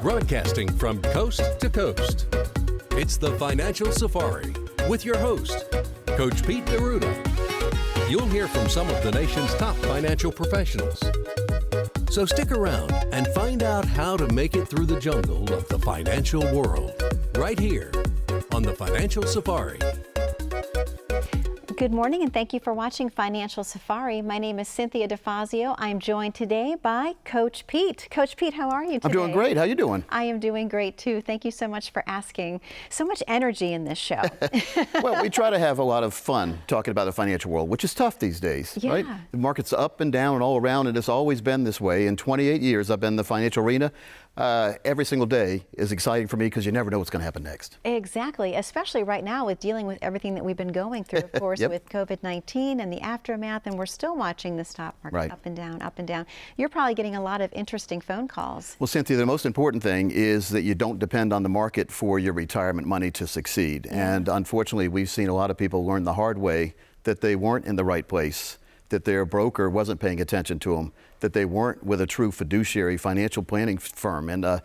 Broadcasting from coast to coast. It's the Financial Safari with your host, Coach Pete D'Arruda. You'll hear from some of the nation's top financial professionals. So stick around and find out how to make it through the jungle of the financial world, right here on the Financial Safari. Good morning and thank you for watching Financial Safari. My name is Cynthia DeFazio. I'm joined today by Coach Pete. Coach Pete, how are you today? I'm doing great. How you doing? I am doing great too. Thank you so much for asking. So much energy in this show. Well, we try to have a lot of fun talking about the financial world, which is tough these days, right? The market's up and down and all around, and it's always been this way. In 28 years, I've been in the financial arena. Every single day is exciting for me because you never know what's going to happen next. Exactly, especially right now with dealing with everything that we've been going through, of course, with COVID-19 and the aftermath, and we're still watching the stock market up and down, up and down. You're probably getting a lot of interesting phone calls. Well, Cynthia, the most important thing is that you don't depend on the market for your retirement money to succeed. And unfortunately, we've seen a lot of people learn the hard way that they weren't in the right place, that their broker wasn't paying attention to them, that they weren't with a true fiduciary financial planning firm. And a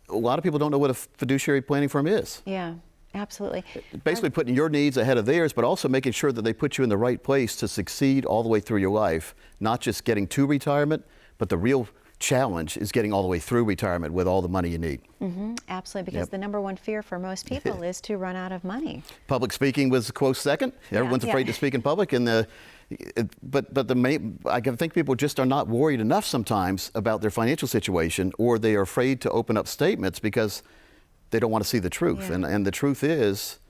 lot of people don't know what a fiduciary planning firm is. Yeah, absolutely. Basically putting your needs ahead of theirs, but also making sure that they put you in the right place to succeed all the way through your life, not just getting to retirement, but the real challenge is getting all the way through retirement with all the money you need. Absolutely, because the number one fear for most people is to run out of money. Public speaking was a close second. Everyone's afraid to speak in public, and I think people just are not worried enough sometimes about their financial situation, or they are afraid to open up statements because they don't want to see the truth. And the truth is,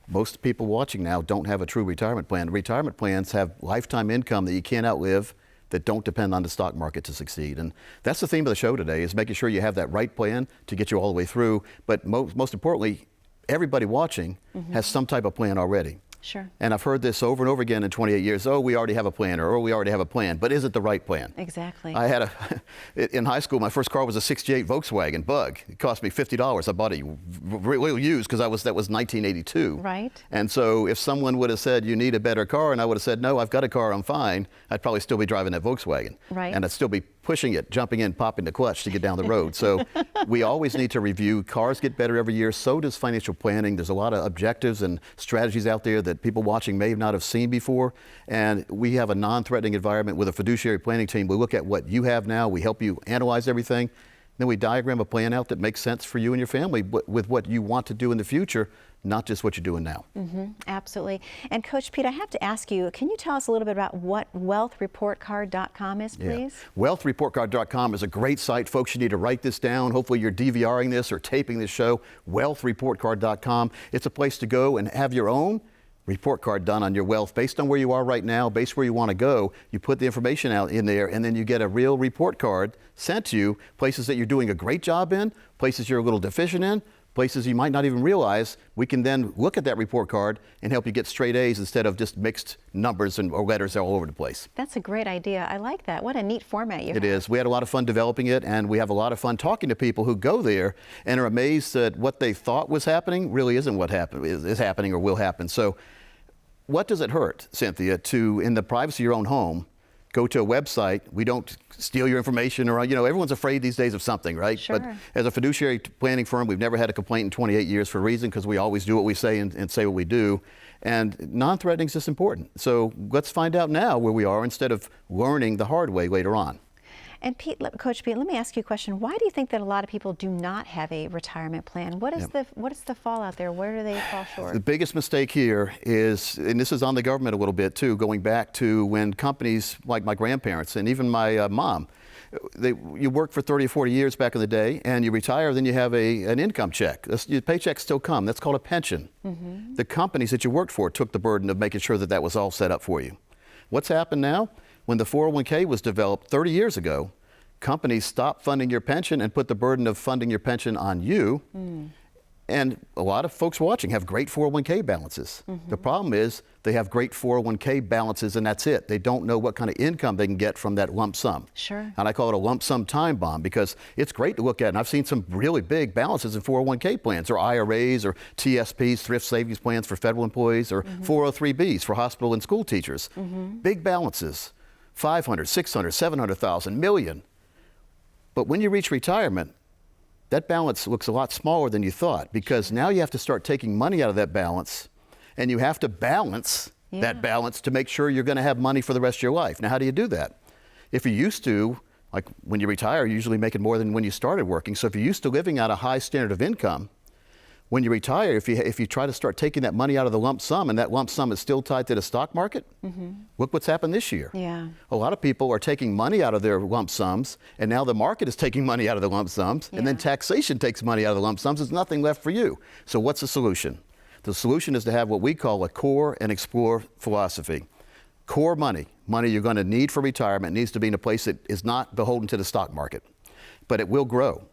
most people watching now don't have a true retirement plan. Retirement plans have lifetime income that you can't outlive, that don't depend on the stock market to succeed. And that's the theme of the show today, is making sure you have that right plan to get you all the way through. But most importantly, everybody watching has some type of plan already. Sure. And I've heard this over and over again in 28 years. Oh, we already have a plan, or oh, we already have a plan. But is it the right plan? Exactly. I had in high school, my first car was a 68 Volkswagen Bug. It cost me $50. I bought it real used because that was 1982. Right. And so if someone would have said, you need a better car, and I would have said, no, I've got a car, I'm fine, I'd probably still be driving that Volkswagen. Right. And I'd still be pushing it, jumping in, popping the clutch to get down the road. So we always need to review. Cars get better every year. So does financial planning. There's a lot of objectives and strategies out there that people watching may not have seen before. And we have a non-threatening environment with a fiduciary planning team. We look at what you have now. We help you analyze everything. Then we diagram a plan out that makes sense for you and your family with what you want to do in the future, not just what you're doing now. Absolutely. And Coach Pete, I have to ask you, can you tell us a little bit about what wealthreportcard.com is, please? Wealthreportcard.com is a great site. Folks, you need to write this down. Hopefully you're DVRing this or taping this show. Wealthreportcard.com. It's a place to go and have your own report card done on your wealth based on where you are right now, based where you want to go. You put the information out in there, and then you get a real report card sent to you, places that you're doing a great job in, places you're a little deficient in, places you might not even realize. We can then look at that report card and help you get straight A's instead of just mixed numbers or letters all over the place. That's a great idea. I like that. What a neat format you have. It is. We had a lot of fun developing it, and we have a lot of fun talking to people who go there and are amazed that what they thought was happening really isn't what is happening or will happen. So what does it hurt, Cynthia, to, in the privacy of your own home, go to a website? We don't steal your information, or, everyone's afraid these days of something, right? Sure. But as a fiduciary planning firm, we've never had a complaint in 28 years for a reason, because we always do what we say and say what we do. And non-threatening is just important. So let's find out now where we are instead of learning the hard way later on. And Coach Pete, let me ask you a question. Why do you think that a lot of people do not have a retirement plan? What is the fallout there? Where do they fall short? The biggest mistake here is, and this is on the government a little bit too, going back to when companies like my grandparents and even my mom, you work for 30 or 40 years back in the day, and you retire, then you have an income check. Your paychecks still come. That's called a pension. The companies that you worked for took the burden of making sure that that was all set up for you. What's happened now? When the 401k was developed 30 years ago, companies stopped funding your pension and put the burden of funding your pension on you. And a lot of folks watching have great 401k balances. The problem is they have great 401k balances, and that's it. They don't know what kind of income they can get from that lump sum. Sure. And I call it a lump sum time bomb, because it's great to look at. And I've seen some really big balances in 401k plans, or IRAs, or TSPs, thrift savings plans for federal employees, or 403bs for hospital and school teachers. Big balances, 500, 600, 700,000, million. But when you reach retirement, that balance looks a lot smaller than you thought, because now you have to start taking money out of that balance, and you have to balance that balance to make sure you're going to have money for the rest of your life. Now, how do you do that? If you're used to, like when you retire, you're usually making more than when you started working. So if you're used to living at a high standard of income, when you retire, if you try to start taking that money out of the lump sum, and that lump sum is still tied to the stock market, look what's happened this year. Yeah. A lot of people are taking money out of their lump sums, and now the market is taking money out of the lump sums, and then taxation takes money out of the lump sums. There's nothing left for you. So what's the solution? The solution is to have what we call a core and explore philosophy. Core money you're going to need for retirement, needs to be in a place that is not beholden to the stock market, but it will grow.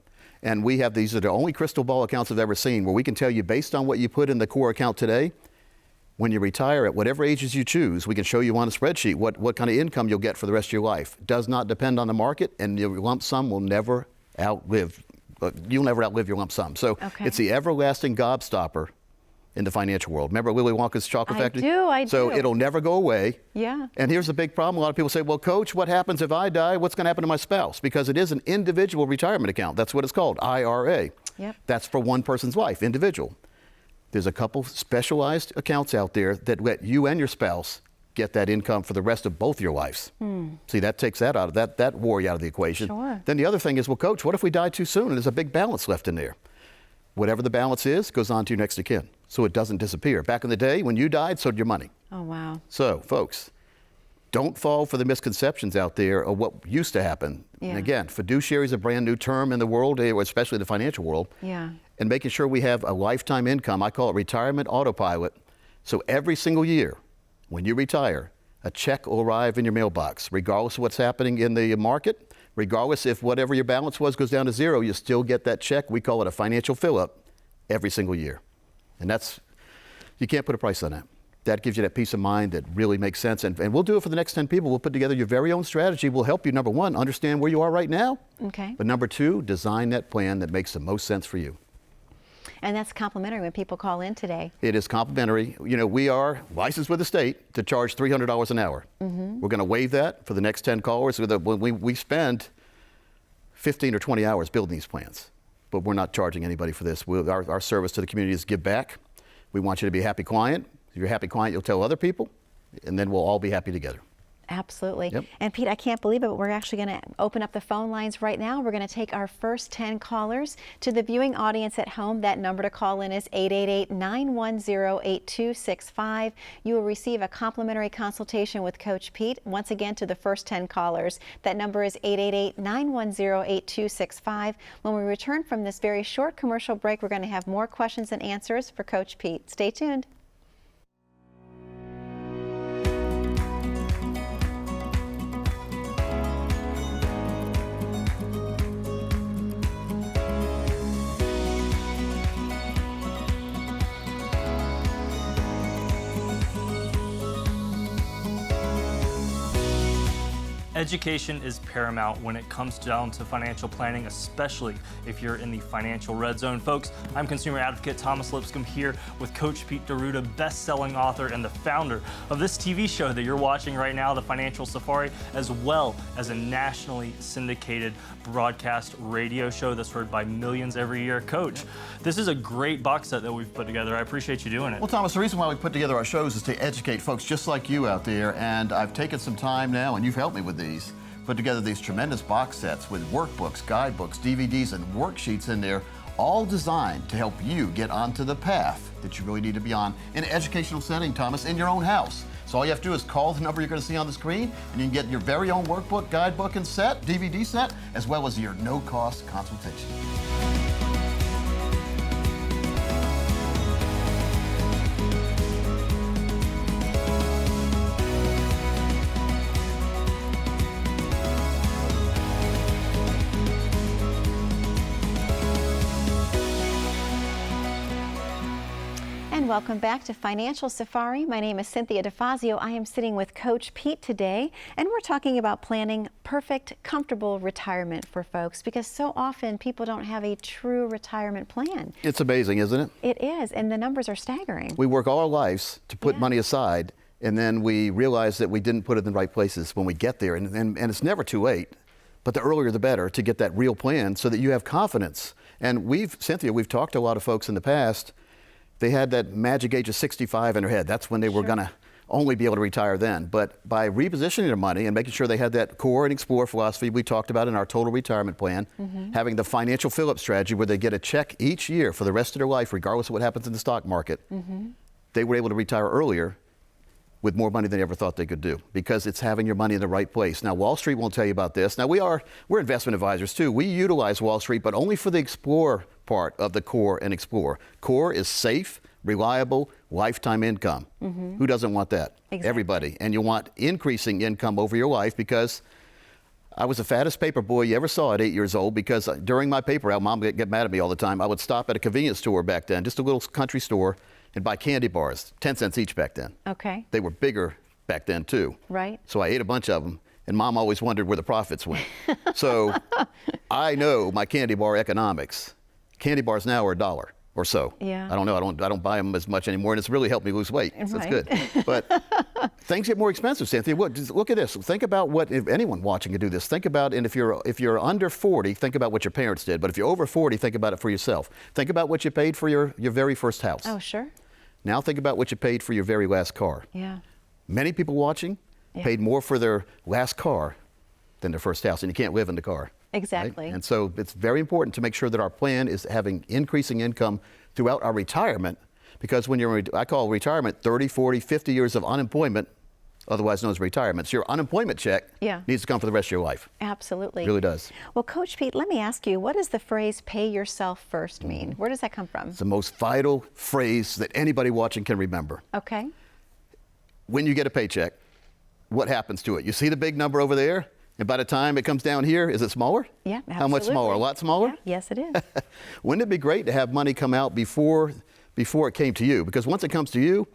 And we have these are the only crystal ball accounts I've ever seen where we can tell you, based on what you put in the core account today, when you retire at whatever ages you choose, we can show you on a spreadsheet what kind of income you'll get for the rest of your life. It does not depend on the market, and your lump sum will never you'll never outlive your lump sum. So it's the everlasting gobstopper in the financial world. Remember Willy Wonka's chocolate factory? I do. So it'll never go away. Yeah. And here's the big problem. A lot of people say, well, Coach, what happens if I die? What's going to happen to my spouse? Because it is an individual retirement account. That's what it's called, IRA. Yep. That's for one person's life, individual. There's a couple specialized accounts out there that let you and your spouse get that income for the rest of both your lives. See, that takes that out of that worry out of the equation. Sure. Then the other thing is, well, Coach, what if we die too soon and there's a big balance left in there? Whatever the balance is goes on to your next of kin, so it doesn't disappear. Back in the day, when you died, so did your money. Oh, wow. So, folks, don't fall for the misconceptions out there of what used to happen. And again, fiduciary is a brand new term in the world, especially the financial world. Yeah. And making sure we have a lifetime income. I call it retirement autopilot. So every single year, when you retire, a check will arrive in your mailbox, regardless of what's happening in the market. Regardless if whatever your balance was goes down to zero, you still get that check. We call it a financial fill-up every single year. And you can't put a price on that. That gives you that peace of mind that really makes sense. And we'll do it for the next 10 people. We'll put together your very own strategy. We'll help you, number one, understand where you are right now. Okay. But number two, design that plan that makes the most sense for you. And that's complimentary when people call in today. It is complimentary. You know, we are licensed with the state to charge $300 an hour. We're going to waive that for the next 10 callers. We spend 15 or 20 hours building these plans, but we're not charging anybody for this. Our service to the community is give back. We want you to be a happy client. If you're a happy client, you'll tell other people, and then we'll all be happy together. Absolutely. Yep. And Pete, I can't believe it, but we're actually going to open up the phone lines right now. We're going to take our first 10 callers. To the viewing audience at home, that number to call in is 888-910-8265. You will receive a complimentary consultation with Coach Pete. Once again, to the first 10 callers, that number is 888-910-8265. When we return from this very short commercial break, we're going to have more questions and answers for Coach Pete. Stay tuned. Education is paramount when it comes down to financial planning, especially if you're in the financial red zone. Folks, I'm consumer advocate Thomas Lipscomb here with Coach Pete D'Arruda, best-selling author and the founder of this TV show that you're watching right now, The Financial Safari, as well as a nationally syndicated broadcast radio show that's heard by millions every year. Coach, this is a great box set that we've put together. I appreciate you doing it. Well, Thomas, the reason why we put together our shows is to educate folks just like you out there, and I've taken some time now, and you've helped me with these. Put together these tremendous box sets with workbooks, guidebooks, DVDs, and worksheets in there, all designed to help you get onto the path that you really need to be on in an educational setting, Thomas, in your own house. So all you have to do is call the number you're going to see on the screen, and you can get your very own workbook, guidebook, and set, DVD set, as well as your no-cost consultation. Welcome back to Financial Safari. My name is Cynthia DeFazio. I am sitting with Coach Pete today, and we're talking about planning perfect, comfortable retirement for folks, because so often people don't have a true retirement plan. It's amazing, isn't it? It is, and the numbers are staggering. We work all our lives to put money aside, and then we realize that we didn't put it in the right places when we get there, and it's never too late. But the earlier the better to get that real plan so that you have confidence. And Cynthia, we've talked to a lot of folks in the past. They had that magic age of 65 in their head. That's when they were going to only be able to retire then. But by repositioning their money and making sure they had that core and explore philosophy we talked about in our total retirement plan, having the financial fill-up strategy where they get a check each year for the rest of their life, regardless of what happens in the stock market, they were able to retire earlier with more money than they ever thought they could do, because it's having your money in the right place. Now, Wall Street won't tell you about this. Now, we're investment advisors too. We utilize Wall Street, but only for the explore part of the core and explore. Core is safe, reliable, lifetime income. Who doesn't want that? Exactly. Everybody. And you want increasing income over your life, because I was the fattest paper boy you ever saw at 8 years old, because during my paper route, Mom would get mad at me all the time. I would stop at a convenience store back then, just a little country store, and buy candy bars, 10 cents each back then. Okay. They were bigger back then too. Right. So I ate a bunch of them, and Mom always wondered where the profits went. So I know my candy bar economics. Candy bars now are $1 or so. Yeah. I don't know. I don't buy them as much anymore, and it's really helped me lose weight. So Right. it's good. But things get more expensive, Cynthia. Just look at this. Think about what, if anyone watching can do this, think about, and if you're under 40, think about what your parents did. But if you're over 40, think about it for yourself. Think about what you paid for your very first house. Oh, sure. Now think about what you paid for your very last car. Yeah. Many people watching paid more for their last car than their first house, and you can't live in the car. Exactly. Right? And so it's very important to make sure that our plan is having increasing income throughout our retirement, because when I call retirement 30, 40, 50 years of unemployment, otherwise known as retirement. So your unemployment check needs to come for the rest of your life. Absolutely. It really does. Well, Coach Pete, let me ask you, what does the phrase pay yourself first mean? Where does that come from? It's the most vital phrase that anybody watching can remember. Okay. When you get a paycheck, what happens to it? You see the big number over there? And by the time it comes down here, is it smaller? Yeah, absolutely. How much smaller? A lot smaller? Yeah, yes, it is. Wouldn't it be great to have money come out before it came to you? Because once it comes to you,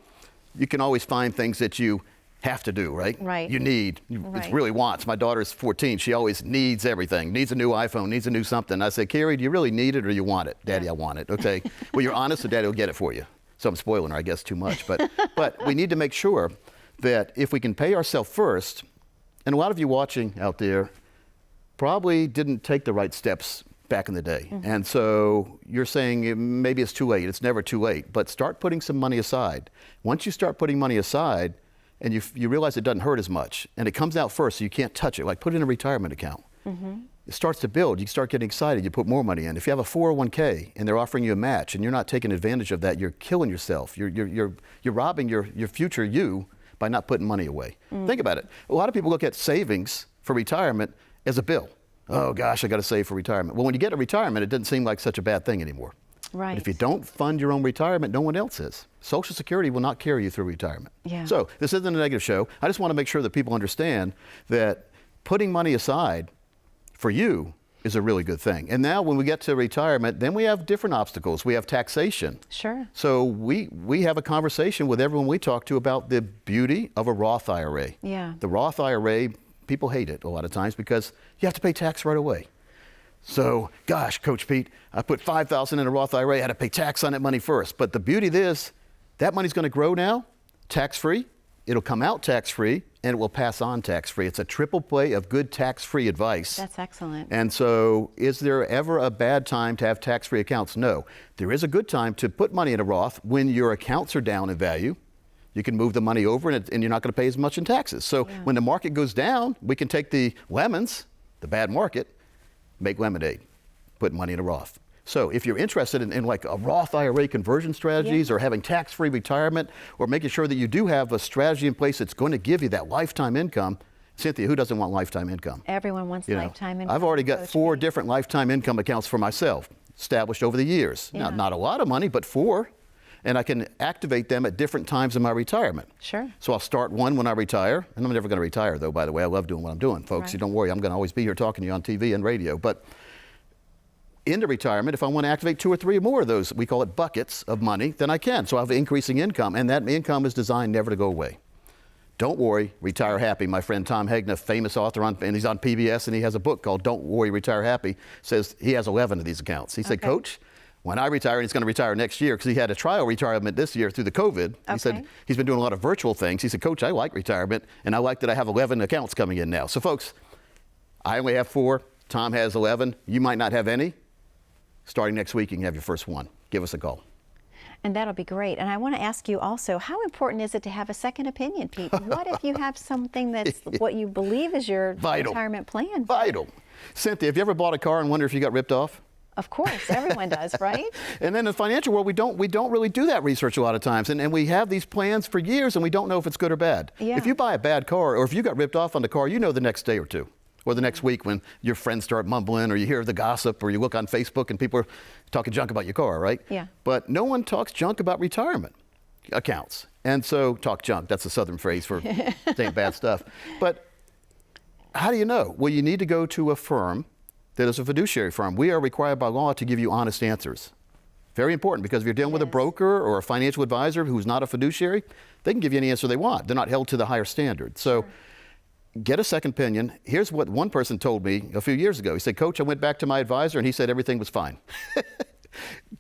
you can always find things that you have to do, right? Right. You need. Right. It's really wants. My daughter's 14. She always needs everything. Needs a new iPhone, needs a new something. I say, Carrie, do you really need it or you want it? Daddy, I want it. Okay. Well, you're honest, so Daddy will get it for you. So I'm spoiling her, I guess, too much. But we need to make sure that if we can pay ourselves first, and a lot of you watching out there probably didn't take the right steps back in the day. And so you're saying maybe it's too late. It's never too late. But start putting some money aside. Once you start putting money aside and you realize it doesn't hurt as much, and it comes out first so you can't touch it, like put it in a retirement account. It starts to build. You start getting excited. You put more money in. If you have a 401k and they're offering you a match and you're not taking advantage of that, you're killing yourself. You're robbing your future you by not putting money away. Think about it. A lot of people look at savings for retirement as a bill. Oh gosh, I got to save for retirement. Well, when you get to retirement, it doesn't seem like such a bad thing anymore. Right. But if you don't fund your own retirement, no one else is. Social Security will not carry you through retirement. Yeah. So this isn't a negative show. I just want to make sure that people understand that putting money aside for you is a really good thing. And now when we get to retirement, then we have different obstacles. We have taxation. Sure. So we have a conversation with everyone we talk to about the beauty of a Roth IRA. Yeah. The Roth IRA, people hate it a lot of times because you have to pay tax right away. So, gosh, Coach Pete, I put $5,000 in a Roth IRA, I had to pay tax on that money first. But the beauty of this, that money's going to grow now, tax-free. It'll come out tax-free, and it will pass on tax-free. It's a triple play of good tax-free advice. That's excellent. And so is there ever a bad time to have tax-free accounts? No. There is a good time to put money in a Roth when your accounts are down in value. You can move the money over and you're not going to pay as much in taxes. So when the market goes down, we can take the lemons, the bad market, make lemonade, put money in a Roth. So if you're interested in like a Roth IRA conversion strategies or having tax-free retirement or making sure that you do have a strategy in place that's going to give you that lifetime income, Cynthia, who doesn't want lifetime income? Everyone wants lifetime income. I've already got 4 different lifetime income accounts for myself, established over the years. Yeah. Now, not a lot of money, but 4. And I can activate them at different times in my retirement. Sure. So I'll start one when I retire, and I'm never going to retire, though, by the way. I love doing what I'm doing, folks. Right. So don't worry, I'm going to always be here talking to you on TV and radio. But into retirement, if I want to activate 2 or 3 or more of those, we call it buckets of money, then I can. So I have increasing income, and that income is designed never to go away. Don't worry, retire happy. My friend Tom Hegna, famous author, and he's on PBS, and he has a book called Don't Worry, Retire Happy, says he has 11 of these accounts. He said, Coach, when I retire, and he's going to retire next year because he had a trial retirement this year through the COVID. He said he's been doing a lot of virtual things. He said, Coach, I like retirement, and I like that I have 11 accounts coming in now. So, folks, I only have 4. Tom has 11. You might not have any. starting next week, you can have your first one. Give us a call. And that'll be great. And I want to ask you also, how important is it to have a second opinion, Pete? What if you have something that's what you believe is your retirement plan? Vital. Cynthia, have you ever bought a car and wondered if you got ripped off? Of course, everyone does, right? And then in the financial world, we don't really do that research a lot of times. And we have these plans for years and we don't know if it's good or bad. Yeah. If you buy a bad car or if you got ripped off on the car, you know the next day or two. Or the next week when your friends start mumbling or you hear the gossip or you look on Facebook and people are talking junk about your car, right? Yeah. But no one talks junk about retirement accounts. And so talk junk, that's a Southern phrase for saying bad stuff. But how do you know? Well, you need to go to a firm that is a fiduciary firm. We are required by law to give you honest answers. Very important, because if you're dealing with a broker or a financial advisor who's not a fiduciary, they can give you any answer they want. They're not held to the higher standard. So get a second opinion. Here's what one person told me a few years ago. He said, Coach, I went back to my advisor and he said everything was fine.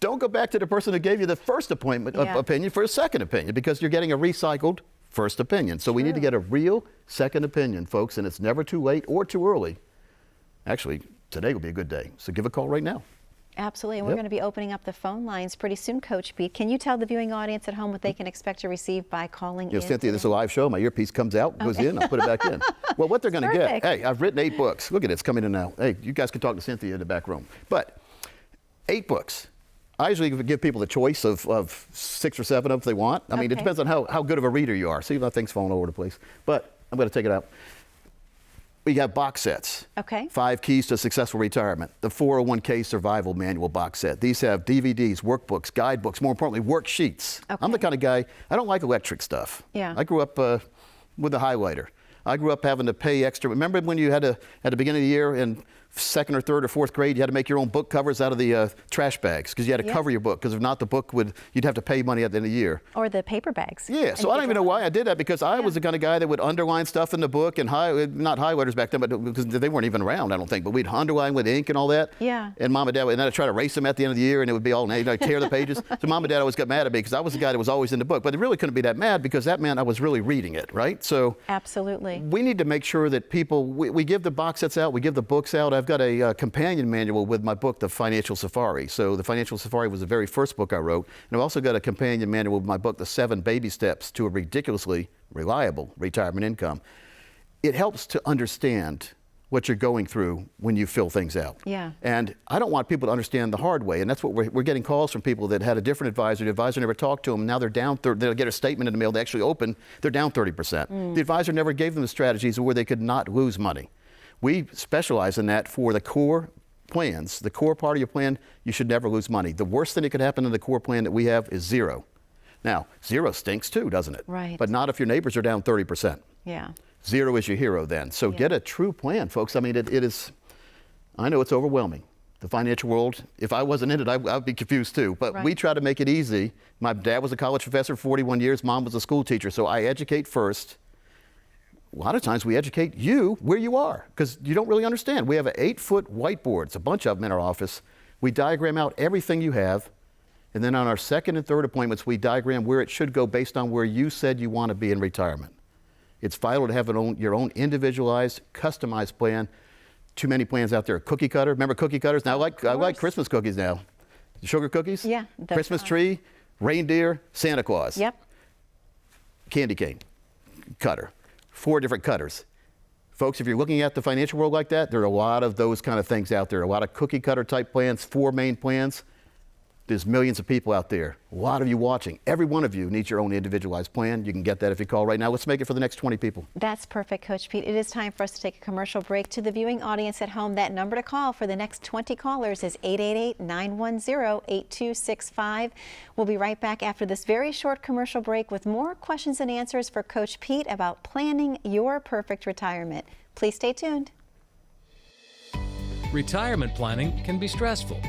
Don't go back to the person who gave you the first opinion for a second opinion, because you're getting a recycled first opinion. So we need to get a real second opinion, folks, and it's never too late or too early. Actually, today will be a good day. So give a call right now. Absolutely. And we're going to be opening up the phone lines pretty soon, Coach Pete. Can you tell the viewing audience at home what they can expect to receive by calling in? Cynthia, this is a live show. My earpiece comes out, goes in, I'll put it back in. Well, what they're going to get, hey, I've written 8 books. Look at it, it's coming in now. Hey, you guys can talk to Cynthia in the back room. But 8 books. I usually give people the choice of 6 or 7 of them if they want. I mean, it depends on how good of a reader you are. See, my thing's falling all over the place. But I'm going to take it out. We got box sets. 5 Keys to a Successful Retirement. The 401k Survival Manual box set. These have DVDs, workbooks, guidebooks, more importantly, worksheets. I'm the kind of guy, I don't like electric stuff. I grew up with a highlighter. I grew up having to pay extra. Remember when you had to, at the beginning of the year in 2nd or 3rd or 4th grade, you had to make your own book covers out of the trash bags because you had to cover your book, because if not, the book you'd have to pay money at the end of the year. Or the paper bags. Yeah, so I don't even know why I did that, because I was the kind of guy that would underline stuff in the book, and not highlighters back then, but because they weren't even around, I don't think, but we'd underline with ink and all that. And Mom and Dad, and then I'd try to erase them at the end of the year, and it would be all, I'd tear the pages. So Mom and Dad always got mad at me because I was the guy that was always in the book, but they really couldn't be that mad because that meant I was really reading it, right? So absolutely. We need to make sure that people, we give the box sets out, we give the books out. I've got a companion manual with my book, The Financial Safari. So The Financial Safari was the very first book I wrote. And I've also got a companion manual with my book, The 7 Baby Steps to a Ridiculously Reliable Retirement Income. It helps to understand what you're going through when you fill things out. And I don't want people to understand the hard way. And that's what we're getting calls from people that had a different advisor. The advisor never talked to them. Now they're down, they'll get a statement in the mail. They actually open, they're down 30%. The advisor never gave them the strategies where they could not lose money. We specialize in that for the core plans. The core part of your plan, you should never lose money. The worst thing that could happen in the core plan that we have is 0. Now, 0 stinks too, doesn't it? Right. But not if your neighbors are down 30%. 0 is your hero then. So get a true plan, folks. I mean, it is, I know it's overwhelming. The financial world, if I wasn't in it, I'd be confused too. But we try to make it easy. My dad was a college professor for 41 years. Mom was a school teacher. So I educate first. A lot of times we educate you where you are because you don't really understand. We have an 8-foot whiteboard. It's a bunch of them in our office. We diagram out everything you have. And then on our 2nd and 3rd appointments, we diagram where it should go based on where you said you want to be in retirement. It's vital to have your own individualized, customized plan. Too many plans out there. Cookie cutter. Remember cookie cutters? Now I like Christmas cookies now. Sugar cookies? Christmas tree, reindeer, Santa Claus. Candy cane cutter. 4 different cutters. Folks, if you're looking at the financial world like that, there are a lot of those kind of things out there. A lot of cookie cutter type plans, 4 main plans. There's millions of people out there. A lot of you watching. Every one of you needs your own individualized plan. You can get that if you call right now. Let's make it for the next 20 people. That's perfect, Coach Pete. It is time for us to take a commercial break. To the viewing audience at home, that number to call for the next 20 callers is 888-910-8265. We'll be right back after this very short commercial break with more questions and answers for Coach Pete about planning your perfect retirement. Please stay tuned. Retirement planning can be stressful.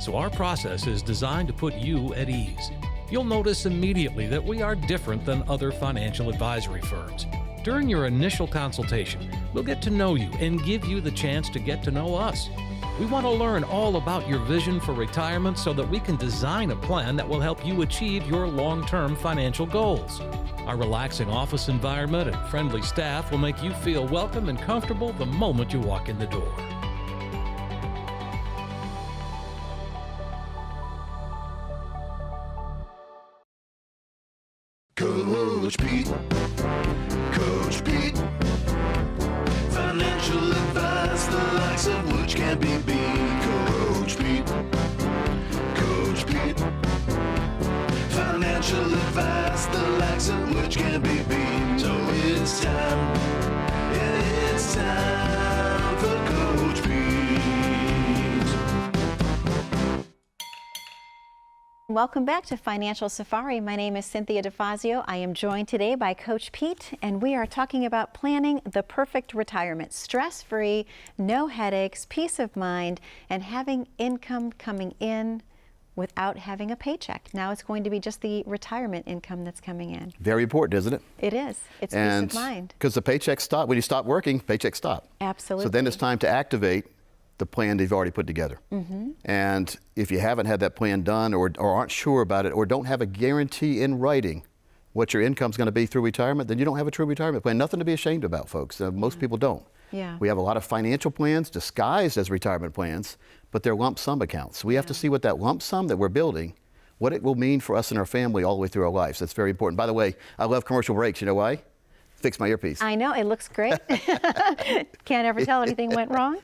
So our process is designed to put you at ease. You'll notice immediately that we are different than other financial advisory firms. During your initial consultation, we'll get to know you and give you the chance to get to know us. We want to learn all about your vision for retirement so that we can design a plan that will help you achieve your long-term financial goals. Our relaxing office environment and friendly staff will make you feel welcome and comfortable the moment you walk in the door. Coach Pete. Coach Pete. Financial advice, the likes of which can't be beat. Coach Pete. Coach Pete. Financial advice, the likes of which can't be beat. So it's time, yeah, it's time for Coach Pete. Welcome back to Financial Safari. My name is Cynthia DeFazio. I am joined today by Coach Pete, and we are talking about planning the perfect retirement. Stress-free, no headaches, peace of mind, and having income coming in without having a paycheck. Now it's going to be just the retirement income that's coming in. Very important, isn't it? It is. It's And peace of mind. because the paychecks stop, when you stop working, paychecks stop. Absolutely. So then it's time to activate the plan that you've already put together. And if you haven't had that plan done or aren't sure about it or don't have a guarantee in writing what your income's going to be through retirement, then you don't have a true retirement plan. Nothing to be ashamed about, folks. Most people don't. Yeah. We have a lot of financial plans disguised as retirement plans, but they're lump sum accounts. We have to see what that lump sum that we're building, what it will mean for us and our family all the way through our lives. That's very important. By the way, I love commercial breaks. You know why? Fix my earpiece. I know, it looks great. Can't ever tell anything went wrong.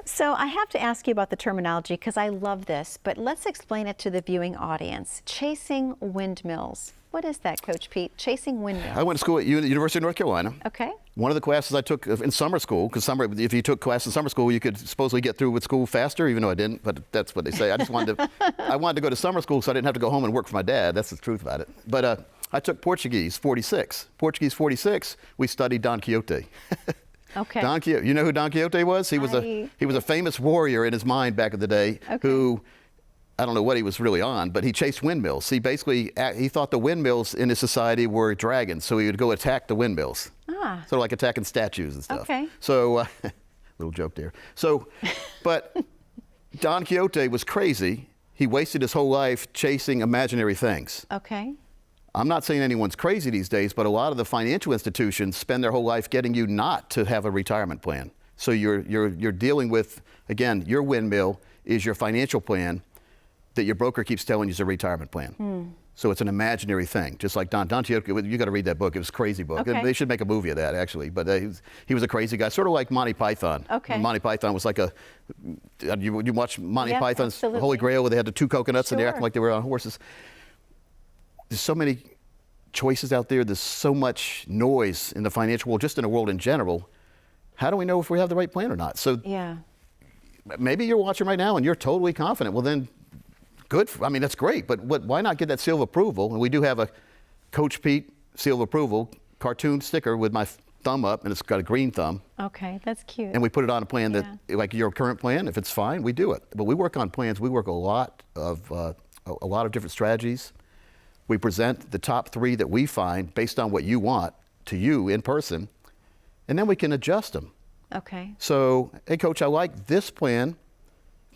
So I have to ask you about the terminology because I love this, but let's explain it to the viewing audience. Chasing windmills. What is that, Coach Pete? Chasing windmills. I went to school at University of North Carolina. Okay. One of the classes I took in summer school, because if you took class in summer school, you could supposedly get through with school faster, even though I didn't, but that's what they say. I wanted to go to summer school so I didn't have to go home and work for my dad. That's the truth about it. But I took Portuguese 46. Portuguese 46, we studied Don Quixote. Okay. Don Quixote. You know who Don Quixote was? He was a famous warrior in his mind back in the day who, I don't know what he was really on, but he chased windmills. He thought the windmills in his society were dragons, so he would go attack the windmills. Sort of like attacking statues and stuff. Okay. So, little joke there. So, but Don Quixote was crazy. He wasted his whole life chasing imaginary things. Okay. I'm not saying anyone's crazy these days, but a lot of the financial institutions spend their whole life getting you not to have a retirement plan. So you're dealing with, again, your windmill is your financial plan that your broker keeps telling you is a retirement plan. So it's an imaginary thing, just like Don Quixote. You got to read that book. It was a crazy book. Okay. They should make a movie of that, actually. But he was a crazy guy, sort of like Monty Python. Okay. Monty Python was like you watch Monty Yes, Python's absolutely. Holy Grail, where they had the two coconuts and they're Sure. acting like they were on horses. There's so many choices out there. There's so much noise in the financial world, just in the world in general. How do we know if we have the right plan or not? So Yeah. maybe you're watching right now and you're totally confident. Well, then good. That's great. But why not get that seal of approval? And we do have a Coach Pete seal of approval cartoon sticker with my thumb up, and it's got a green thumb. Okay, that's cute. And we put it on a plan that, like your current plan, if it's fine, we do it. But we work on plans. We work a lot of different strategies. We present the top 3 that we find based on what you want to you in person, and then we can adjust them. Okay. So, hey, Coach, I like this plan,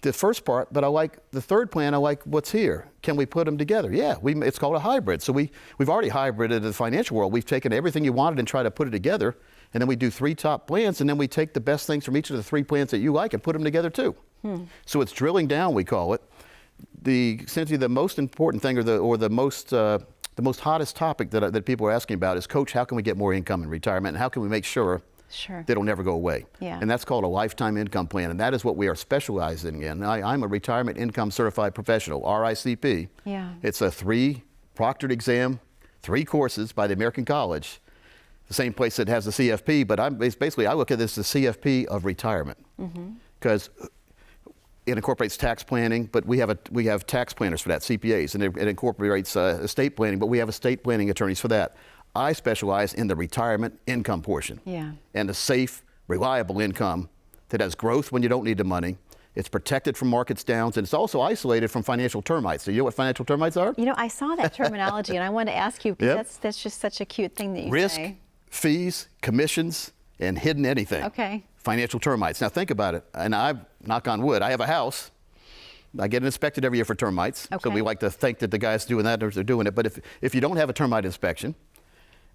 the first part, but I like the third plan. I like what's here. Can we put them together? Yeah, it's called a hybrid. So we've already hybrided in the financial world. We've taken everything you wanted and tried to put it together, and then we do 3 top plans, and then we take the best things from each of the 3 plans that you like and put them together too. So it's drilling down, we call it. Essentially, the most important thing, or the most hottest topic that people are asking about is, Coach, how can we get more income in retirement, and how can we make sure that it'll never go away? Yeah. And that's called a lifetime income plan, and that is what we are specializing in. I'm a retirement income certified professional, RICP. Yeah. It's a 3 proctored exam, 3 courses by the American College, the same place that has the CFP, but I look at this as the CFP of retirement, because it incorporates tax planning, but we have tax planners for that, CPAs, and it incorporates estate planning, but we have estate planning attorneys for that. I specialize in the retirement income portion, and the safe, reliable income that has growth when you don't need the money. It's protected from markets downs, and it's also isolated from financial termites. So you know what financial termites are? You know, I saw that terminology, and I wanted to ask you, because that's just such a cute thing that you Risk, say. fees, commissions, and hidden anything. Okay. Financial termites. Now think about it, and knock on wood, I have a house. I get it inspected every year for termites. Okay. So we like to think that the guys doing that, they're doing it. But if you don't have a termite inspection,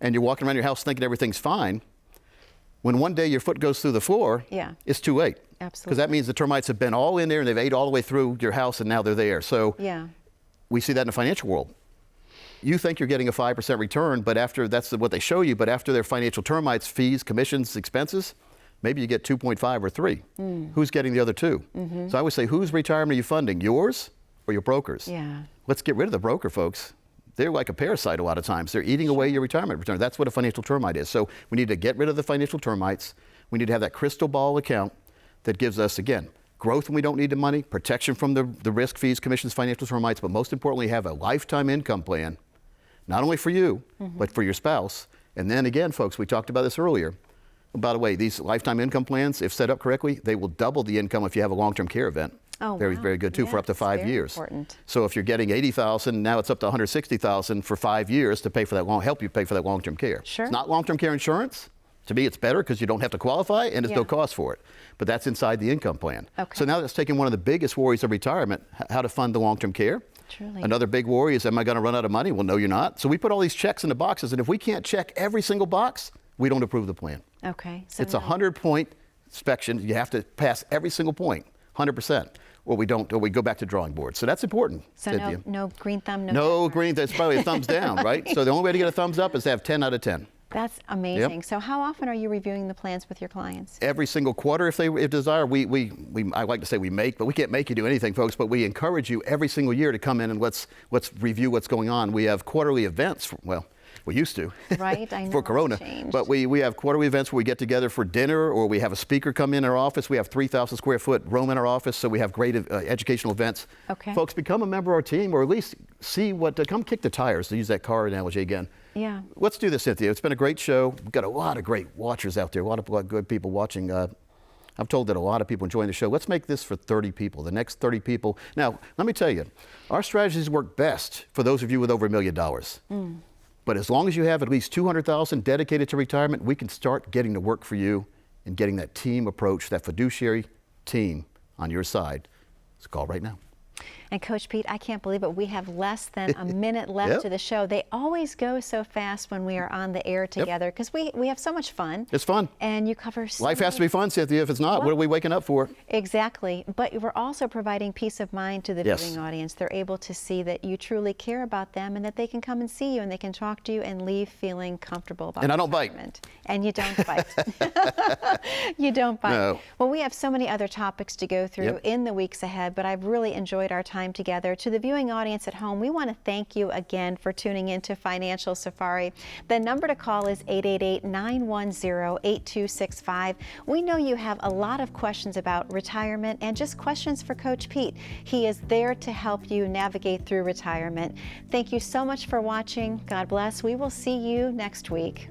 and you're walking around your house thinking everything's fine, when one day your foot goes through the floor, it's too late. Absolutely. Because that means the termites have been all in there and they've ate all the way through your house and now they're there. So we see that in the financial world. you think you're getting a 5% return, but that's what they show you, but after their financial termites, fees, commissions, expenses, maybe you get 2.5 or 3. Who's getting the other 2? So I would say, whose retirement are you funding, yours or your broker's? Yeah. Let's get rid of the broker, folks. They're like a parasite a lot of times. They're eating away your retirement return. That's what a financial termite is. So we need to get rid of the financial termites. We need to have that crystal ball account that gives us, again, growth when we don't need the money, protection from the risk, fees, commissions, financial termites, but most importantly, have a lifetime income plan, not only for you, but for your spouse. And then again, folks, we talked about this earlier. By the way, these lifetime income plans, if set up correctly, they will double the income if you have a long-term care event. Oh, very, wow. very good too, for up to 5 very years. Important. So if you're getting $80,000, now it's up to $160,000 for 5 years to pay for that help you pay for that long-term care. Sure. It's not long-term care insurance. To me, it's better because you don't have to qualify and there's no cost for it. But that's inside the income plan. Okay. So now that's taking one of the biggest worries of retirement, how to fund the long-term care. Truly. Another big worry is, am I going to run out of money? Well, no, you're not. So we put all these checks in the boxes, and if we can't check every single box, we don't approve the plan. Okay. So It's a 100-point inspection. You have to pass every single point, 100%. Or we don't, or we go back to drawing board. So that's important. So Cynthia. no green thumb, No green, that's probably a thumbs down, right? So the only way to get a thumbs up is to have 10 out of 10. That's amazing. So how often are you reviewing the plans with your clients? Every single quarter, if desire. I like to say we make, but we can't make you do anything, folks. But we encourage you every single year to come in and let's review what's going on. We have quarterly events. Well, we used to. Right, I know. For Corona. It's changed. But we have quarterly events where we get together for dinner, or we have a speaker come in our office. We have 3,000 square foot room in our office, so we have great educational events. Okay. Folks, become a member of our team, or at least see come kick the tires, to use that car analogy again. Yeah. Let's do this, Cynthia. It's been a great show. We've got a lot of great watchers out there, a lot of good people watching. I'm told that a lot of people enjoying the show. Let's make this for 30 people, the next 30 people. Now, let me tell you, our strategies work best for those of you with over $1 million. But as long as you have at least $200,000 dedicated to retirement, we can start getting to work for you and getting that team approach, that fiduciary team on your side. Let's call right now. And Coach Pete, I can't believe it. We have less than a minute left to the show. They always go so fast when we are on the air together because we have so much fun. It's fun. And you cover so Life has to be fun, Cynthia. If it's not, what are we waking up for? Exactly. But we're also providing peace of mind to the viewing audience. They're able to see that you truly care about them and that they can come and see you and they can talk to you and leave feeling comfortable about And I don't retirement. And you don't bite. You don't bite. No. Well, we have so many other topics to go through in the weeks ahead, but I've really enjoyed our time together. To the viewing audience at home, we want to thank you again for tuning in to Financial Safari. The number to call is 888-910-8265. We know you have a lot of questions about retirement and just questions for Coach Pete. He is there to help you navigate through retirement. Thank you so much for watching. God bless. We will see you next week.